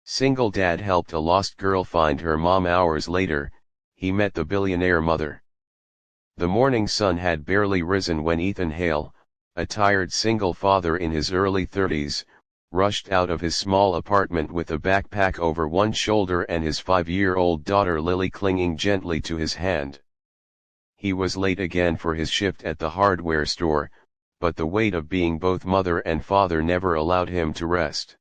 Single dad helped a lost girl find her mom. Hours later, he met the billionaire mother. The morning sun had barely risen when Ethan Hale, a tired single father in his early 30s, rushed out of his small apartment with a backpack over one shoulder and his 5-year-old daughter Lily clinging gently to his hand. He was late again for his shift at the hardware store, but the weight of being both mother and father never allowed him to rest.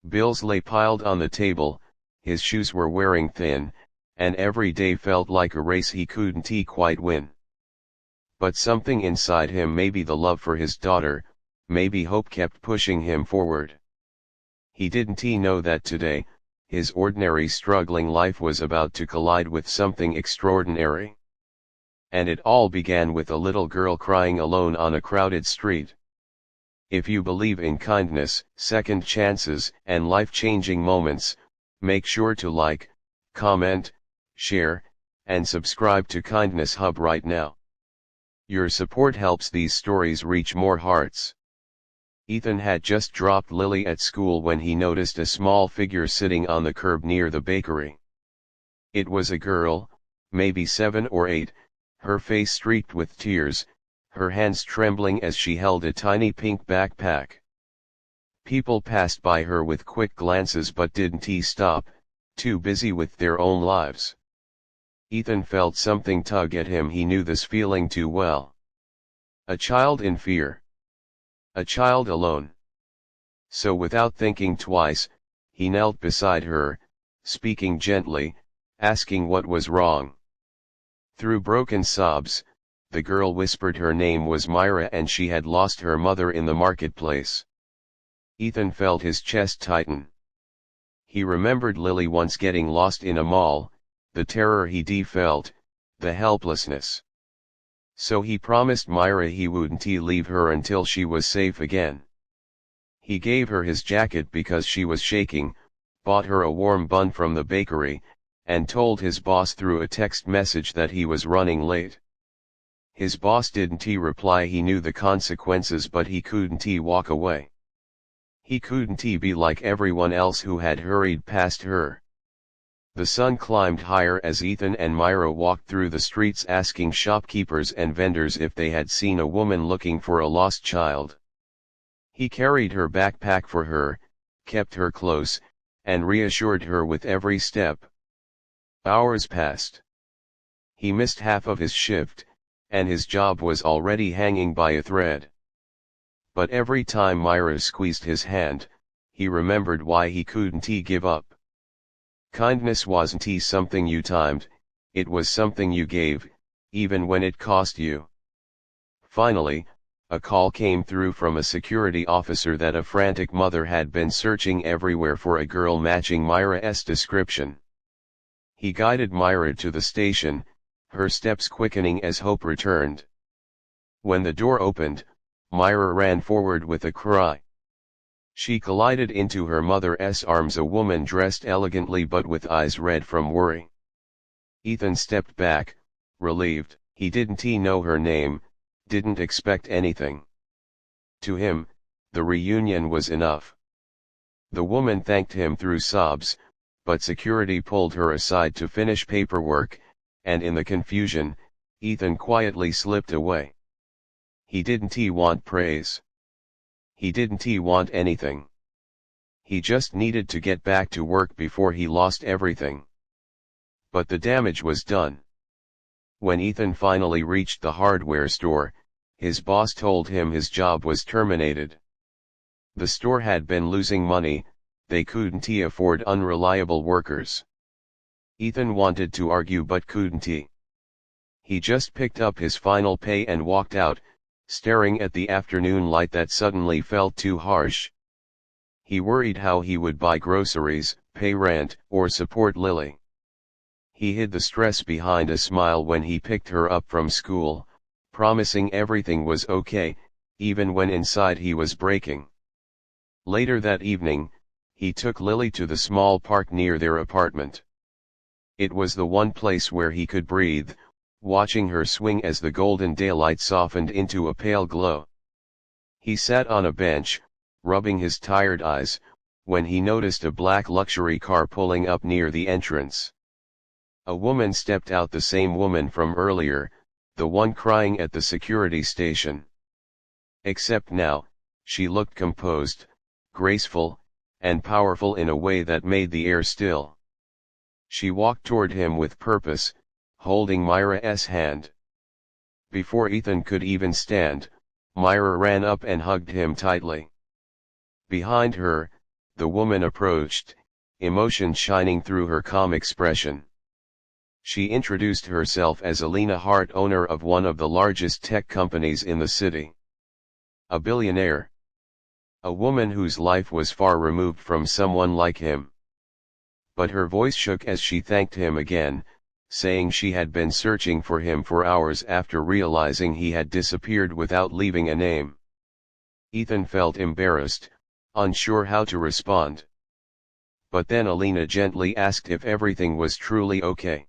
Bills lay piled on the table, his shoes were wearing thin, and every day felt like a race he couldn't quite win. But something inside him, maybe the love for his daughter, maybe hope, kept pushing him forward. He didn't know that today, his ordinary struggling life was about to collide with something extraordinary. And it all began with a little girl crying alone on a crowded street. If you believe in kindness, second chances, and life-changing moments, make sure to like, comment, share, and subscribe to Kindness Hub right now. Your support helps these stories reach more hearts. Ethan had just dropped Lily at school when he noticed a small figure sitting on the curb near the bakery. It was a girl, maybe 7 or 8, her face streaked with tears, her hands trembling as she held a tiny pink backpack. People passed by her with quick glances but didn't stop, too busy with their own lives. Ethan felt something tug at him. He knew this feeling too well. A child in fear. A child alone. So without thinking twice, he knelt beside her, speaking gently, asking what was wrong. Through broken sobs, the girl whispered her name was Myra and she had lost her mother in the marketplace. Ethan felt his chest tighten. He remembered Lily once getting lost in a mall, the terror he felt, the helplessness. So he promised Myra he wouldn't leave her until she was safe again. He gave her his jacket because she was shaking, bought her a warm bun from the bakery, and told his boss through a text message that he was running late. His boss didn't reply. He knew the consequences, but he couldn't walk away. He couldn't be like everyone else who had hurried past her. The sun climbed higher as Ethan and Myra walked through the streets asking shopkeepers and vendors if they had seen a woman looking for a lost child. He carried her backpack for her, kept her close, and reassured her with every step. Hours passed. He missed half of his shift, and his job was already hanging by a thread. But every time Myra squeezed his hand, he remembered why he couldn't give up. Kindness wasn't something you timed, it was something you gave, even when it cost you. Finally, a call came through from a security officer that a frantic mother had been searching everywhere for a girl matching Myra's description. He guided Myra to the station, her steps quickening as hope returned. When the door opened, Myra ran forward with a cry. She collided into her mother's arms, a woman dressed elegantly but with eyes red from worry. Ethan stepped back, relieved. He didn't know her name, didn't expect anything. To him, the reunion was enough. The woman thanked him through sobs, but security pulled her aside to finish paperwork, and in the confusion, Ethan quietly slipped away. He didn't want praise. He didn't want anything. He just needed to get back to work before he lost everything. But the damage was done. When Ethan finally reached the hardware store, his boss told him his job was terminated. The store had been losing money, they couldn't afford unreliable workers. Ethan wanted to argue but couldn't. He just picked up his final pay and walked out, staring at the afternoon light that suddenly felt too harsh. He worried how he would buy groceries, pay rent, or support Lily. He hid the stress behind a smile when he picked her up from school, promising everything was okay, even when inside he was breaking. Later that evening, he took Lily to the small park near their apartment. It was the one place where he could breathe, watching her swing as the golden daylight softened into a pale glow. He sat on a bench, rubbing his tired eyes, when he noticed a black luxury car pulling up near the entrance. A woman stepped out, the same woman from earlier, the one crying at the security station. Except now, she looked composed, graceful, and powerful in a way that made the air still. She walked toward him with purpose, holding Myra's hand. Before Ethan could even stand, Myra ran up and hugged him tightly. Behind her, the woman approached, emotion shining through her calm expression. She introduced herself as Alina Hart, owner of one of the largest tech companies in the city. A billionaire. A woman whose life was far removed from someone like him. But her voice shook as she thanked him again, saying she had been searching for him for hours after realizing he had disappeared without leaving a name. Ethan felt embarrassed, unsure how to respond. But then Alina gently asked if everything was truly okay.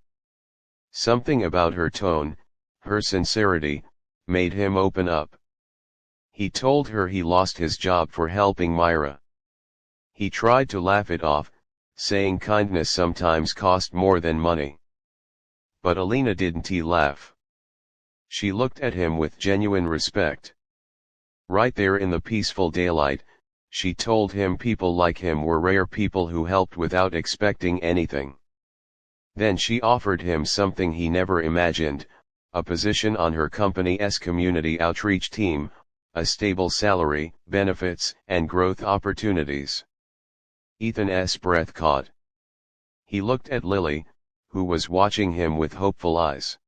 Something about her tone, her sincerity, made him open up. He told her he lost his job for helping Myra. He tried to laugh it off, saying kindness sometimes cost more than money. But Alina didn't laugh. She looked at him with genuine respect. Right there in the peaceful daylight, she told him people like him were rare, people who helped without expecting anything. Then she offered him something he never imagined, a position on her company's community outreach team, a stable salary, benefits, and growth opportunities. Ethan's breath caught. He looked at Lily, who was watching him with hopeful eyes.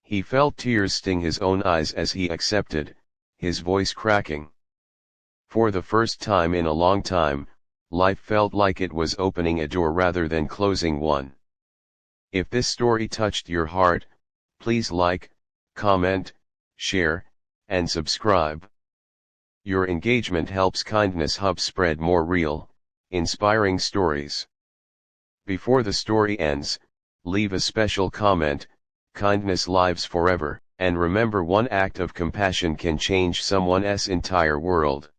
He felt tears sting his own eyes as he accepted, his voice cracking. For the first time in a long time, life felt like it was opening a door rather than closing one. If this story touched your heart, please like, comment, share, and subscribe. Your engagement helps Kindness Hub spread more real, inspiring stories. Before the story ends, leave a special comment. Kindness lives forever, and remember, one act of compassion can change someone's entire world.